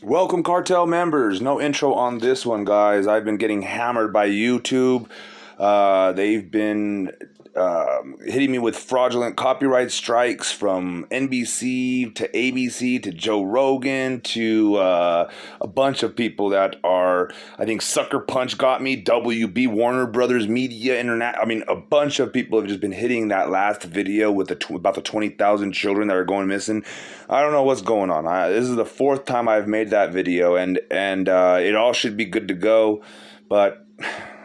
Welcome, cartel members. No intro on this one, guys. I've been getting hammered by YouTube. They've been hitting me with fraudulent copyright strikes from NBC to ABC to Joe Rogan to a bunch of people that are, I think Sucker Punch got me, WB, Warner Brothers Media, Internet. I mean, a bunch of people have just been hitting that last video with about the 20,000 children that are going missing. I don't know what's going on. This is the fourth time I've made that video, and it all should be good to go, but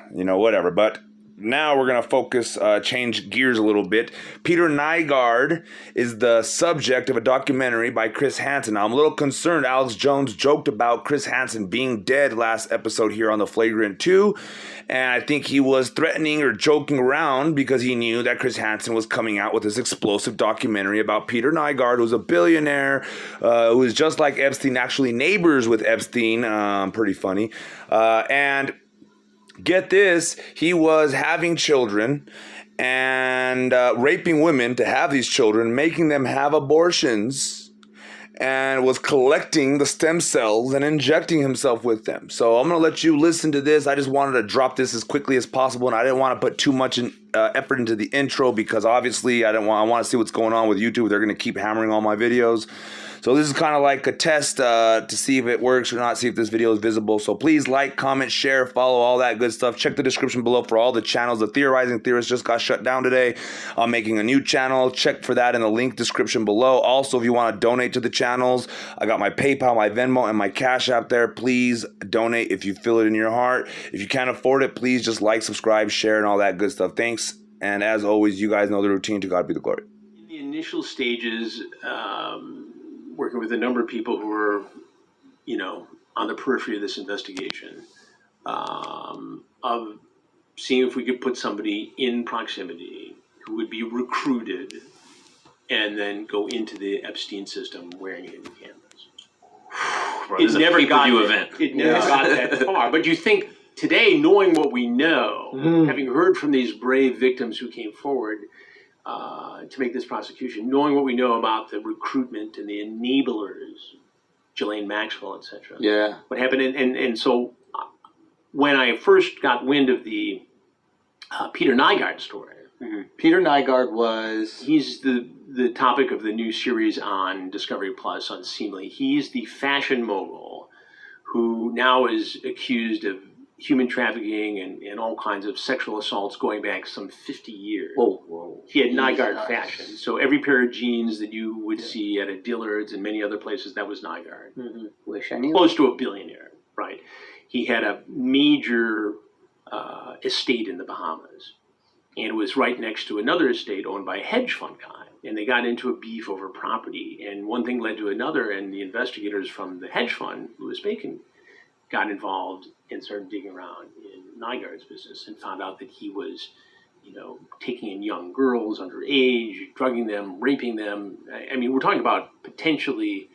whatever. But now we're gonna focus, change gears a little bit. Peter Nygard is the subject of a documentary by Chris Hansen. Now, I'm a little concerned. Alex Jones joked about Chris Hansen being dead last episode here on The Flagrant 2, and I think he was threatening or joking around because he knew that Chris Hansen was coming out with this explosive documentary about Peter Nygard, who's a billionaire, who is just like Epstein, actually neighbors with Epstein. Pretty funny. And get this, he was having children and raping women to have these children, making them have abortions, and was collecting the stem cells and injecting himself with them. So I'm going to let you listen to this. I just wanted to drop this as quickly as possible, and I didn't want to put too much effort into the intro because obviously I want to see what's going on with YouTube. They're going to keep hammering all my videos. So this is kind of like a test to see if it works or not, see if this video is visible. So please like, comment, share, follow, all that good stuff. Check the description below for all the channels. The Theorizing Theorist just got shut down today. I'm making a new channel. Check for that in the link description below. Also, if you want to donate to the channels, I got my PayPal, my Venmo, and my Cash App there. Please donate if you feel it in your heart. If you can't afford it, please just like, subscribe, share, and all that good stuff. Thanks. And as always, you guys know the routine. To God be the glory. In the initial stages, working with a number of people who were, on the periphery of this investigation, of seeing if we could put somebody in proximity who would be recruited and then go into the Epstein system wearing hidden cameras. Bro, it never got event. It never got that far. But you think today, knowing what we know, having heard from these brave victims who came forward to make this prosecution, knowing what we know about the recruitment and the enablers, Ghislaine Maxwell, etc. Yeah. What happened, and so when I first got wind of the Peter Nygard story, Peter Nygard was... He's the topic of the new series on Discovery Plus on Seemly. He's the fashion mogul who now is accused of human trafficking and all kinds of sexual assaults going back some 50 years. Whoa. He had Nygard fashion. So every pair of jeans that you would see at a Dillard's and many other places, that was Nygard. Wish I knew. Close to a billionaire, right? He had a major estate in the Bahamas. And it was right next to another estate owned by a hedge fund guy. And they got into a beef over property. And one thing led to another, and the investigators from the hedge fund, Louis Bacon, got involved and started digging around in Nygard's business and found out that he was, taking in young girls underage, drugging them, raping them. I mean, we're talking about potentially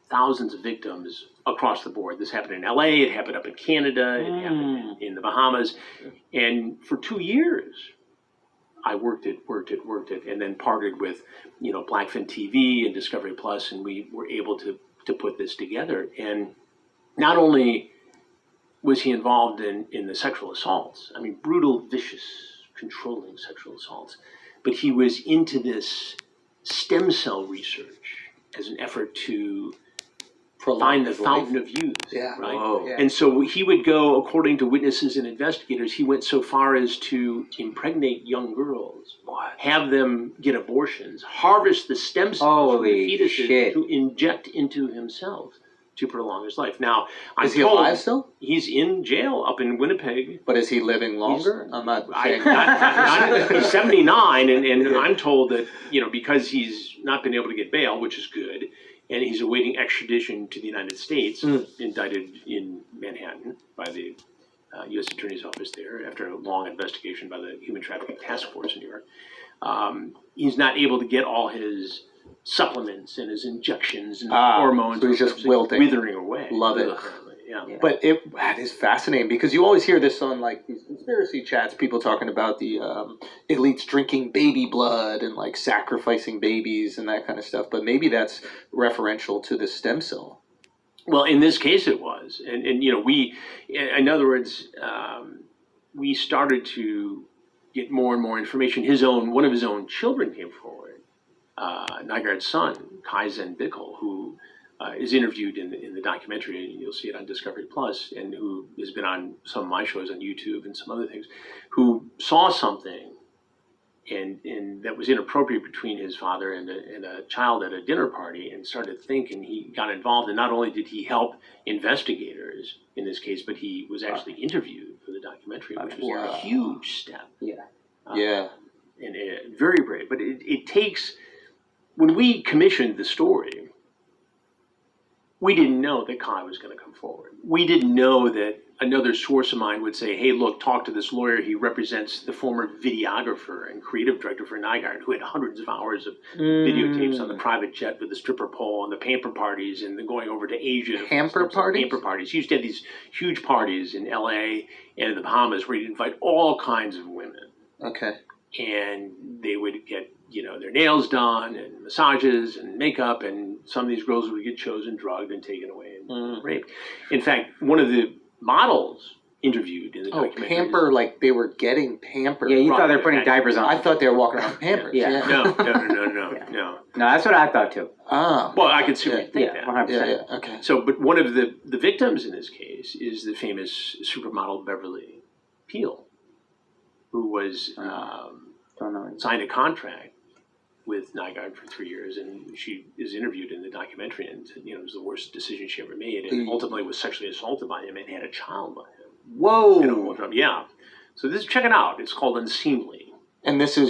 thousands of victims across the board. This happened in LA, it happened up in Canada, it happened in the Bahamas. And for 2 years, I worked it, and then partnered with, Blackfin TV and Discovery Plus, and we were able to put this together. And not only was he involved in the sexual assaults, I mean, brutal, vicious, controlling sexual assaults, but he was into this stem cell research as an effort to find the fountain of youth, right? Whoa. Yeah. And so he would go, according to witnesses and investigators, he went so far as to impregnate young girls, have them get abortions, harvest the stem cells from the fetuses to inject into himself to prolong his life. Now, is he alive still? He's in jail up in Winnipeg. But is he living longer? I'm not saying... He's 79, and I'm told that, because he's not been able to get bail, which is good, and he's awaiting extradition to the United States, indicted in Manhattan by the U.S. Attorney's Office there after a long investigation by the Human Trafficking Task Force in New York. He's not able to get all his supplements and his injections and hormones. So he's just wilting. Withering away. Love it. Yeah. But that is fascinating because you always hear this on like these conspiracy chats, people talking about the elites drinking baby blood and like sacrificing babies and that kind of stuff. But maybe that's referential to the stem cell. Well, in this case, it was, and you know, in other words, we started to get more and more information. One of his own children came forward, Nygard's son, Kaizen Bickel, who is interviewed in the documentary, and you'll see it on Discovery Plus, and who has been on some of my shows on YouTube and some other things, who saw something and that was inappropriate between his father and a child at a dinner party, and started thinking. He got involved, and not only did he help investigators in this case, but he was actually interviewed for the documentary, which was a huge step. Yeah. And very brave. But it takes, when we commissioned the story, we didn't know that Kai was going to come forward. We didn't know that another source of mine would say, hey, look, talk to this lawyer. He represents the former videographer and creative director for Nygard, who had hundreds of hours of videotapes on the private jet with the stripper pole and the pamper parties, and then going over to Asia. Pamper parties? Pamper parties. He used to have these huge parties in LA and in the Bahamas where he'd invite all kinds of women. Okay. And they would get, you know, their nails done and massages and makeup, and some of these girls would get chosen, drugged, and taken away and raped. In fact, one of the models interviewed in the documentary. Pamper, like they were getting pampered. Yeah, you thought they were putting diapers on. I thought they were walking around pampers. Yeah. No. No, that's what I thought too. Ah. Well, I could see what you think that. 100%. Yeah. Okay. So, but one of the victims in this case is the famous supermodel Beverly Peel, who was signed a contract with Nygard for 3 years, and she is interviewed in the documentary, and you know, it was the worst decision she ever made, and ultimately was sexually assaulted by him and had a child by him. Whoa. You know, yeah. So check it out. It's called Unseemly. And this is